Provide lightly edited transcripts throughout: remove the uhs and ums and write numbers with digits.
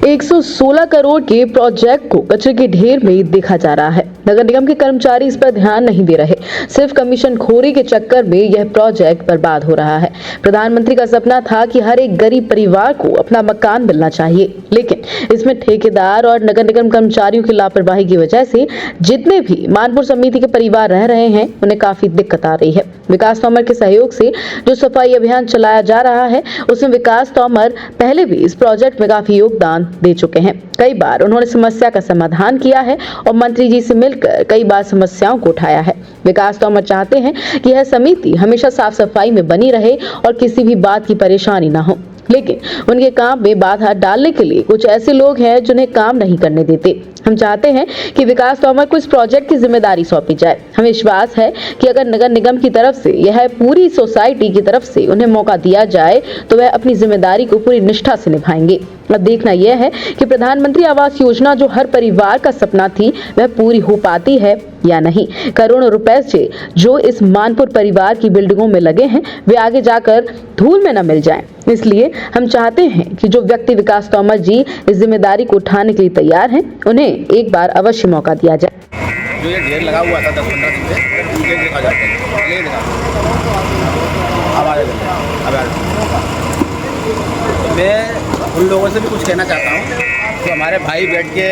116 करोड़ के प्रोजेक्ट को कचरे के ढेर में देखा जा रहा है। नगर निगम के कर्मचारी इस पर ध्यान नहीं दे रहे। सिर्फ कमीशन खोरी के चक्कर में यह प्रोजेक्ट बर्बाद हो रहा है। प्रधानमंत्री का सपना था कि हर एक गरीब परिवार को अपना मकान मिलना चाहिए, लेकिन इसमें ठेकेदार और नगर निगम कर्मचारियों की लापरवाही की वजह से जितने भी मानपुर समिति के परिवार रह रहे हैं उन्हें काफी दिक्कत आ रही है। विकास तोमर के सहयोग से जो सफाई अभियान चलाया जा रहा है उसमें विकास तोमर पहले भी इस प्रोजेक्ट में काफी योगदान दे चुके हैं। कई बार उन्होंने समस्या का समाधान किया है और मंत्री जी से मिलकर कई बार समस्याओं को उठाया है। विकास तोमर चाहते हैं कि यह समिति हमेशा साफ सफाई में बनी रहे और किसी भी बात की परेशानी न हो, लेकिन उनके काम में बाधा डालने के लिए कुछ ऐसे लोग हैं जिन्हें काम नहीं करने देते। हम चाहते हैं कि विकास तोमर को इस प्रोजेक्ट की जिम्मेदारी सौंपी जाए। हमें विश्वास है कि अगर नगर निगम की तरफ से यह पूरी सोसाइटी की तरफ से उन्हें मौका दिया जाए तो वह अपनी जिम्मेदारी को पूरी निष्ठा से निभाएंगे। अब देखना यह है कि प्रधानमंत्री आवास योजना जो हर परिवार का सपना थी वह पूरी हो पाती है या नहीं। करोड़ों रुपए से जो इस मानपुर परिवार की बिल्डिंगों में लगे हैं वे आगे जाकर धूल में न मिल जाएं। इसलिए हम चाहते हैं कि जो व्यक्ति विकास तोमर जी इस जिम्मेदारी को उठाने के लिए तैयार हैं उन्हें एक बार अवश्य मौका दिया जाए। जो ये ढेर लगा हुआ था 10-15 दिन से उनके देखा जाता है। ये देखा मैं उन लोगों से भी कुछ कहना चाहता हूँ। तो हमारे भाई बैठ के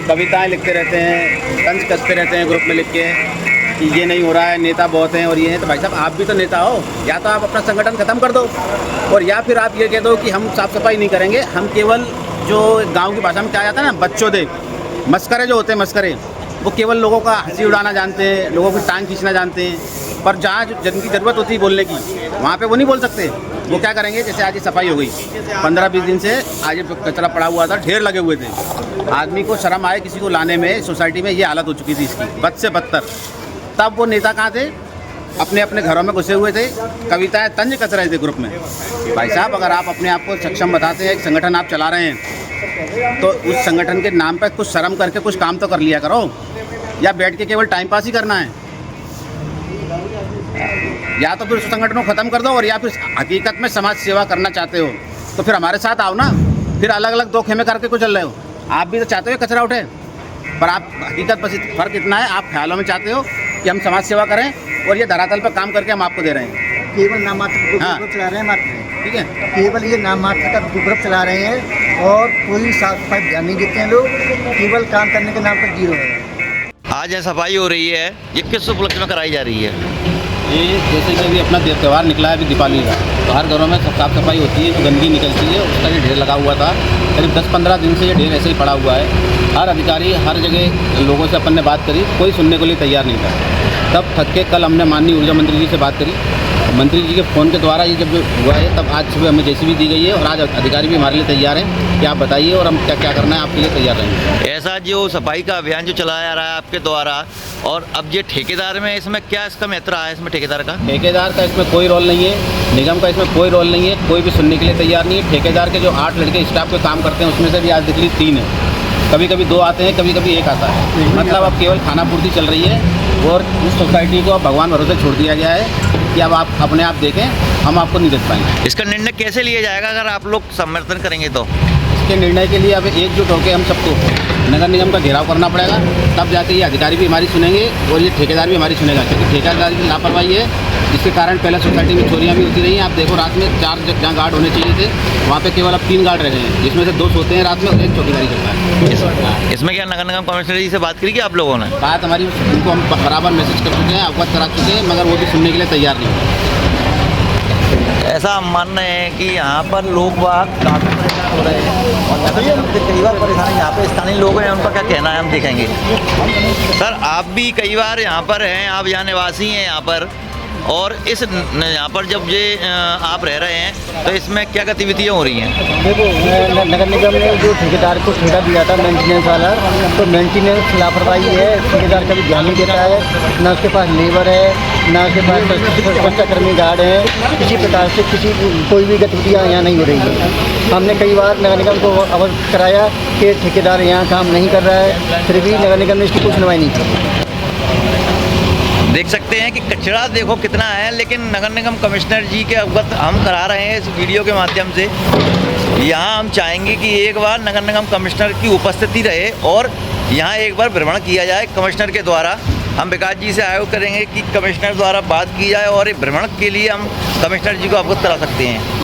कविताएं लिखते रहते हैं, तंज कसते रहते हैं ग्रुप में लिख के कि ये नहीं हो रहा है, नेता बहुत हैं और ये हैं। तो भाई साहब आप भी तो नेता हो, या तो आप अपना संगठन ख़त्म कर दो और या फिर आप ये कह दो कि हम साफ़ सफाई नहीं करेंगे। हम केवल जो गांव की भाषा में क्या जाता है ना, बच्चों दे मस्करे जो होते हैं मस्करे, वो केवल लोगों का हंसी उड़ाना जानते हैं, लोगों की टांग खींचना जानते हैं, पर जहाँ जिनकी ज़रूरत होती है बोलने की वहाँ पे वो नहीं बोल सकते। वो क्या करेंगे, जैसे आज ये सफाई हो गई 15-20 दिन से, आज कचरा पड़ा हुआ था, ढेर लगे हुए थे। आदमी को शर्म आए किसी को लाने में, सोसाइटी में ये हालत हो चुकी थी इसकी बद से बदतर। तब वो नेता कहाँ थे, अपने अपने घरों में घुसे हुए थे, कविताएं तंज कस रहे थे ग्रुप में। भाई साहब अगर आप अपने आप को सक्षम बताते हैं, एक संगठन आप चला रहे हैं, तो उस संगठन के नाम पर कुछ शर्म करके कुछ काम तो कर लिया करो, या बैठ के केवल टाइम पास ही करना है। या तो फिर उस संगठन को ख़त्म कर दो, और या फिर हकीकत में समाज सेवा करना चाहते हो तो फिर हमारे साथ आओ ना। फिर अलग अलग दो खेमे करके कुछ चल रहे हो। आप भी तो चाहते हो कचरा उठे, पर आप हकीकत बस फ़र्क इतना है, आप ख्यालों में चाहते हो कि हम समाज सेवा करें और ये धरातल पर काम करके हम आपको दे रहे हैं। केवल नाम मात्र हाँ। ग्रुप चला रहे हैं मात्र, ठीक है, केवल ये नाम मात्र का ग्रुप चला रहे हैं और कोई साफ सफाई ध्यान नहीं देते हैं लोग, केवल काम करने के नाम पर जीरो है। आज यहाँ सफाई हो रही है, ये किस उपलक्ष्य में कराई जा रही है? ये जैसे कि अभी अपना त्यौहार निकला है अभी दीपावली का, तो हर घरों में साफ सफाई होती है, जो गंदगी निकलती है उसका ये ढेर लगा हुआ था। करीब 10-15 दिन से ये ढेर ऐसे ही पड़ा हुआ है। हर अधिकारी हर जगह लोगों से अपन ने बात करी, कोई सुनने के लिए तैयार नहीं था। तब थक के कल हमने माननीय ऊर्जा मंत्री जी से बात करी। मंत्री जी के फ़ोन के द्वारा ये जब हुआ है, तब आज सुबह हमें जेसीबी दी गई है और आज अधिकारी भी हमारे लिए तैयार हैं कि आप बताइए और हम क्या क्या करना है आपके लिए तैयार रहेंगे। ऐसा जो सफाई का अभियान जो चलाया जा रहा है आपके द्वारा, और अब ये ठेकेदार में इसमें क्या इसका महत्व रहा है? इसमें ठेकेदार का इसमें कोई रोल नहीं है, निगम का इसमें कोई रोल नहीं है, कोई भी सुनने के लिए तैयार नहीं है। ठेकेदार के जो 8 लड़के स्टाफ के काम करते हैं उसमें से भी आज दिखली 3 है, कभी कभी 2 आते हैं, कभी कभी 1 आता है। मतलब अब केवल खाना पूर्ति चल रही है और उस सोसाइटी को अब भगवान भरोसे छोड़ दिया गया है कि अब आप अपने आप देखें, हम आपको नहीं देख पाएंगे। इसका निर्णय कैसे लिया जाएगा अगर आप लोग समर्थन करेंगे तो? इसके निर्णय के लिए अब एकजुट होकर हम सबको नगर निगम का घेराव करना पड़ेगा, तब जाके ये अधिकारी भी हमारी सुनेंगे और ये ठेकेदार भी हमारी सुनेगा। क्योंकि ठेकेदार की लापरवाही है, जिसके कारण पहले सोसाइटी में चोरियां भी होती रही हैं। आप देखो रात में 4 जहाँ गार्ड होने चाहिए थे वहाँ पे केवल अब 3 गार्ड रह गए हैं, जिसमें से 2 सोते हैं रात में और 1 चौकीदारी करता है। इसमें क्या नगर निगम कमिश्नर जी से बात करी कि आप लोगों ने? बात हमारी, उनको हम बराबर मैसेज कर चुके हैं, अवगत करा चुके हैं, मगर वो भी सुनने के लिए तैयार नहीं है। ऐसा मानना है कि यहाँ पर लोग बाग काफ़ी परेशान हो रहे हैं और कई बार परेशानी यहाँ पे स्थानीय लोग हैं, उनका क्या कहना है हम देखेंगे। सर आप भी कई बार यहाँ पर हैं, आप यहाँ निवासी हैं यहाँ पर, और इस यहाँ पर जब ये आप रह रहे हैं तो इसमें क्या गतिविधियाँ हो रही हैं? देखो नगर निगम ने जो ठेकेदार को ठेका दिया था मेंटेनेंस वाला, तो मेंटेनेंस लापरवाही है, ठेकेदार का भी ध्यान नहीं देता है, ना उसके पास लेबर है, ना उसके पास स्वच्छताकर्मी गार्ड हैं। किसी प्रकार से कोई भी गतिविधियाँ यहाँ नहीं हो रही है। हमने कई बार नगर निगम को अवगत कराया कि ठेकेदार यहाँ काम नहीं कर रहा है, फिर भी नगर निगम ने इसकी कोई सुनवाई नहीं की। देख सकते हैं कि कचरा देखो कितना है, लेकिन नगर निगम कमिश्नर जी के अवगत हम करा रहे हैं इस वीडियो के माध्यम से। यहाँ हम चाहेंगे कि एक बार नगर निगम कमिश्नर की उपस्थिति रहे और यहाँ एक बार भ्रमण किया जाए कमिश्नर के द्वारा। हम विकास जी से आयोग करेंगे कि कमिश्नर द्वारा बात की जाए और भ्रमण के लिए हम कमिश्नर जी को अवगत करा सकते हैं।